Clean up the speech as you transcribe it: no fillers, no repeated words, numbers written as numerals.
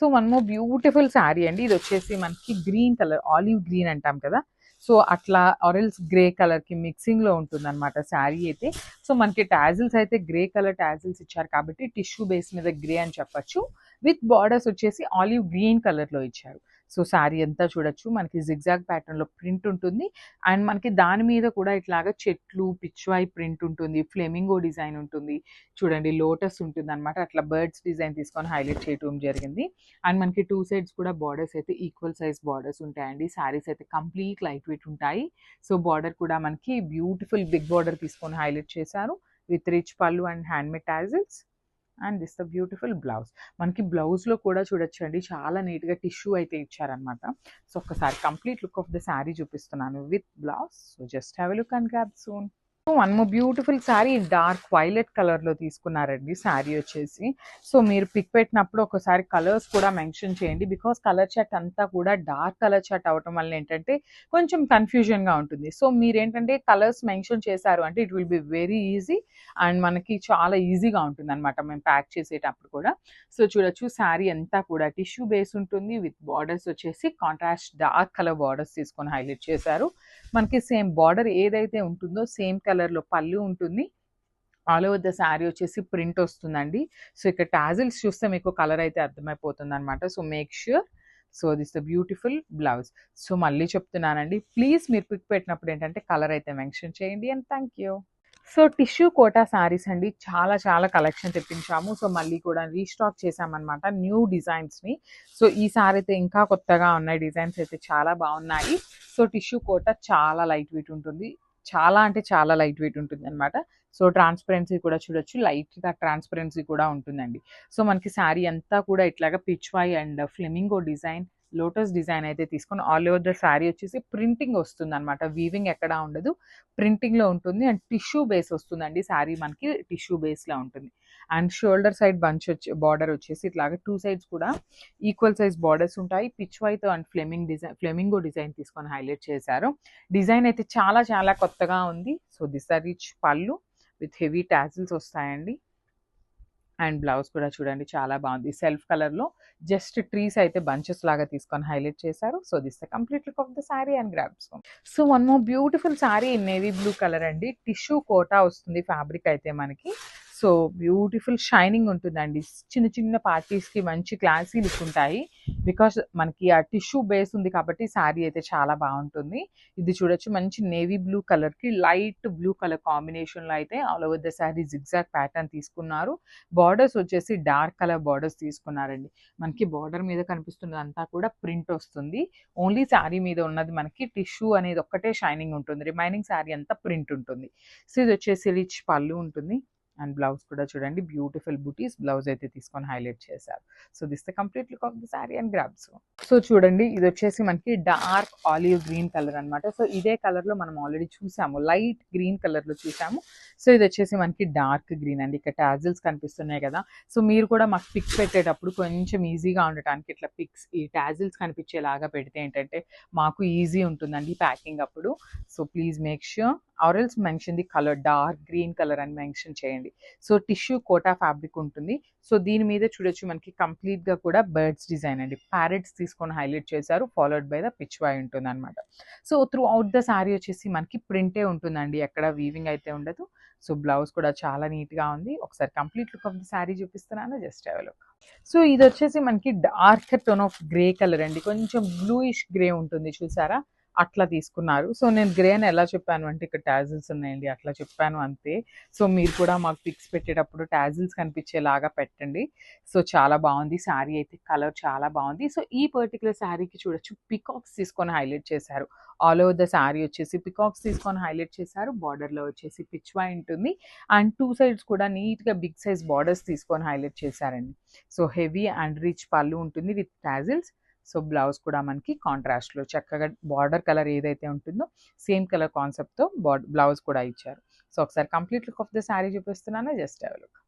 So one more beautiful sari అండి. ఇది వచ్చేసి మనకి గ్రీన్ కలర్, ఆలివ్ గ్రీన్ అంటాం కదా, సో అట్లా ఆరెల్స్ గ్రే కలర్కి మిక్సింగ్లో ఉంటుంది అనమాట శారీ అయితే. సో మనకి టాజిల్స్ అయితే గ్రే కలర్ టాజిల్స్ ఇచ్చారు కాబట్టి టిష్యూ బేస్ మీద గ్రే అని చెప్పొచ్చు. విత్ బార్డర్స్ వచ్చేసి ఆలివ్ గ్రీన్ కలర్లో ఇచ్చారు. సో శారీ అంతా చూడొచ్చు మనకి జిగ్జాగ్ ప్యాటర్న్లో ప్రింట్ ఉంటుంది. అండ్ మనకి దాని మీద కూడా ఇట్లాగా చెట్లు పిచ్వాయి ప్రింట్ ఉంటుంది, ఫ్లెమింగో డిజైన్ ఉంటుంది, చూడండి లోటస్ ఉంటుంది అనమాట. అట్లా బర్డ్స్ డిజైన్ తీసుకొని హైలైట్ చేయడం జరిగింది. అండ్ మనకి టూ సైడ్స్ కూడా బార్డర్స్ అయితే ఈక్వల్ సైజ్ బార్డర్స్ ఉంటాయండి. శారీస్ అయితే కంప్లీట్ లైట్ వెయిట్ ఉంటాయి. సో బార్డర్ కూడా మనకి బ్యూటిఫుల్ బిగ్ బార్డర్ తీసుకొని హైలైట్ చేశారు విత్ రిచ్ పళ్ళు and handmade tassels. And this the beautiful blouse. మనకి బ్లౌజ్లో కూడా చూడొచ్చండి చాలా నీట్గా టిష్యూ అయితే ఇచ్చారనమాట. సో ఒక్కసారి complete look of the sari చూపిస్తున్నాను with blouse. So just have a look and grab soon. One more beautiful sari dark violet కలర్లో తీసుకున్నారండి శారీ వచ్చేసి. సో మీరు పిక్ పెట్టినప్పుడు ఒకసారి కలర్స్ కూడా మెన్షన్ చేయండి, బికాస్ కలర్ చార్ట్ అంతా కూడా డార్క్ కలర్ చార్ట్ అవటం వల్ల ఏంటంటే కొంచెం కన్ఫ్యూజన్గా ఉంటుంది. సో మీరు ఏంటంటే కలర్స్ మెన్షన్ చేశారు అంటే it will be very easy and మనకి చాలా ఈజీగా ఉంటుంది అనమాట మేము ప్యాక్ చేసేటప్పుడు కూడా. సో చూడొచ్చు శారీ అంతా కూడా టిష్యూ బేస్ ఉంటుంది విత్ బార్డర్స్ వచ్చేసి కాంట్రాస్ట్ డార్క్ కలర్ బార్డర్స్ తీసుకొని హైలైట్ చేశారు. మనకి సేమ్ బార్డర్ ఏదైతే ఉంటుందో సేమ్ కలర్లో పళ్ళు ఉంటుంది. ఆల్ ఓవర్ ద శారీ వచ్చేసి ప్రింట్ వస్తుందండి. సో ఇక్కడ టాజిల్స్ చూస్తే మీకు కలర్ అయితే అర్థమైపోతుంది అనమాట. So make sure. So this the beautiful blouse. So మళ్ళీ చెప్తున్నానండి, ప్లీజ్ మీరు పిక్ పెట్టినప్పుడు ఏంటంటే కలర్ అయితే మెన్షన్ చేయండి. And thank you. So tissue Kota saris అండి, చాలా చాలా కలెక్షన్ తెప్పించాము. సో మళ్ళీ కూడా రీస్టాక్ చేసామన్నమాట న్యూ డిజైన్స్ని. సో ఈ సారీ అయితే ఇంకా కొత్తగా ఉన్నాయి, డిజైన్స్ అయితే చాలా బాగున్నాయి. సో టిష్యూ కోటా చాలా లైట్ వెయిట్ ఉంటుంది, చాలా అంటే చాలా లైట్ వెయిట్ ఉంటుంది అనమాట. సో ట్రాన్స్పరెన్సీ కూడా చూడొచ్చు, లైట్గా ట్రాన్స్పరెన్సీ కూడా ఉంటుందండి. సో మనకి శారీ అంతా కూడా ఇట్లాగా Pichwai and flamingo design, lotus design అయితే తీసుకొని ఆల్ ఓవర్ ద శారీ వచ్చేసి ప్రింటింగ్ వస్తుంది అనమాట. వీవింగ్ ఎక్కడా ఉండదు, ప్రింటింగ్లో ఉంటుంది. అండ్ టిష్యూ బేస్ వస్తుందండి శారీ, మనకి టిష్యూ బేస్లో ఉంటుంది. అండ్ షోల్డర్ సైడ్ బంచ్ వచ్చి బార్డర్ వచ్చేసి ఇట్లాగా టూ సైడ్స్ కూడా ఈక్వల్ సైజ్ బార్డర్స్ ఉంటాయి. పిచ్వాయ్తో అండ్ ఫ్లెమింగో డిజైన్ తీసుకొని హైలైట్ చేశారు. డిజైన్ అయితే చాలా చాలా కొత్తగా ఉంది. సో దిస్ ఆర్ రిచ్ పళ్ళు విత్ హెవీ టాజిల్స్ వస్తాయండి. అండ్ బ్లౌజ్ కూడా చూడండి చాలా బాగుంది, సెల్ఫ్ కలర్లో జస్ట్ ట్రీస్ అయితే బంచెస్ లాగా తీసుకొని హైలైట్ చేశారు. So this the complete look of the sari and grabs. So one more beautiful sari in navy blue colour అండి. టిష్యూ కోటా వస్తుంది ఫ్యాబ్రిక్ అయితే మనకి. సో బ్యూటిఫుల్ షైనింగ్ ఉంటుందండి, చిన్న చిన్న పార్టీస్కి మంచి క్లాసీ లుక్ ఉంటాయి. బికాస్ మనకి ఆ టిష్యూ బేస్ ఉంది కాబట్టి శారీ అయితే చాలా బాగుంటుంది. ఇది చూడొచ్చు మంచి నేవీ బ్లూ కలర్కి లైట్ బ్లూ కలర్ కాంబినేషన్లో అయితే all over the sari zigzag pattern తీసుకున్నారు. బార్డర్స్ వచ్చేసి డార్క్ కలర్ బార్డర్స్ తీసుకున్నారండి. మనకి బార్డర్ మీద కనిపిస్తున్నదంతా కూడా ప్రింట్ వస్తుంది. ఓన్లీ శారీ మీద ఉన్నది మనకి టిష్యూ అనేది ఒక్కటే షైనింగ్ ఉంటుంది, రిమైనింగ్ శారీ అంతా ప్రింట్ ఉంటుంది. సో ఇది వచ్చేసి రిచ్ పళ్ళు ఉంటుంది. అండ్ బ్లౌజ్ కూడా చూడండి బ్యూటిఫుల్ బుటీస్ బ్లౌజ్ అయితే తీసుకొని హైలైట్ చేశారు. So this the complete look of the sari and grabs. So చూడండి ఇది వచ్చేసి మనకి డార్క్ ఆలివ్ గ్రీన్ కలర్ అనమాట. సో ఇదే కలర్లో మనం ఆల్రెడీ చూసాము, లైట్ గ్రీన్ కలర్లో చూసాము. సో ఇది వచ్చేసి మనకి డార్క్ గ్రీన్ అండి. ఇక్కడ టాజిల్స్ కనిపిస్తున్నాయి కదా, సో మీరు కూడా మాకు పిక్స్ పెట్టేటప్పుడు కొంచెం ఈజీగా ఉండటానికి ఇట్లా పిక్స్ ఈ టాజిల్స్ కనిపించేలాగా పెడితే ఏంటంటే మాకు ఈజీ ఉంటుందండి ప్యాకింగ్ అప్పుడు. So please make sure or else mention the colour dark green colour అని మెన్షన్ చేయండి. సో టిష్యూ కోటా ఫ్యాబ్రిక్ ఉంటుంది. సో దీని మీద చూడొచ్చు మనకి కంప్లీట్గా కూడా బర్డ్స్ డిజైన్ అండి, ప్యారెట్స్ తీసుకొని హైలైట్ చేశారు, ఫాలోడ్ బై ద పిచ్వాయ్ ఉంటుంది అనమాట. So through out the sari వచ్చేసి మనకి ప్రింటే ఉంటుందండి, ఎక్కడ వీవింగ్ అయితే ఉండదు. సో బ్లౌజ్ కూడా చాలా నీట్గా ఉంది. ఒకసారి complete look of the sari చూపిస్తున్నాను, just have a look. So ఇది వచ్చేసి మనకి dark tone of grey colour అండి, కొంచెం బ్లూయిష్ గ్రే ఉంటుంది చూసారా, అట్లా తీసుకున్నారు. సో నేను గ్రే అని ఎలా చెప్పాను అంటే ఇక్కడ టాజిల్స్ ఉన్నాయండి అట్లా చెప్పాను అంతే. సో మీరు కూడా మాకు పిక్స్ పెట్టేటప్పుడు టాజిల్స్ కనిపించేలాగా పెట్టండి. సో చాలా బాగుంది శారీ అయితే, కలర్ చాలా బాగుంది. సో ఈ పర్టికులర్ శారీకి చూడొచ్చు పికాక్స్ తీసుకొని హైలైట్ చేశారు. ఆల్ ఓవర్ ద శారీ వచ్చేసి పికాక్స్ తీసుకొని హైలైట్ చేశారు. బార్డర్లో వచ్చేసి పిచ్వాయ్ ఉంటుంది. అండ్ టూ సైడ్స్ కూడా నీట్గా బిగ్ సైజ్ బార్డర్స్ తీసుకొని హైలైట్ చేశారండి. సో హెవీ అండ్ రిచ్ పళ్ళు ఉంటుంది విత్ టాజిల్స్. సో బ్లౌజ్ కూడా మనకి కాంట్రాస్ట్లో చక్కగా బార్డర్ కలర్ ఏదైతే ఉంటుందో సేమ్ కలర్ కాన్సెప్ట్తో బ్లౌజ్ కూడా ఇచ్చారు. సో ఒకసారి complete look of the sari చూపిస్తున్నాను, జస్ట్ హ్యావ్ ఎ లుక్.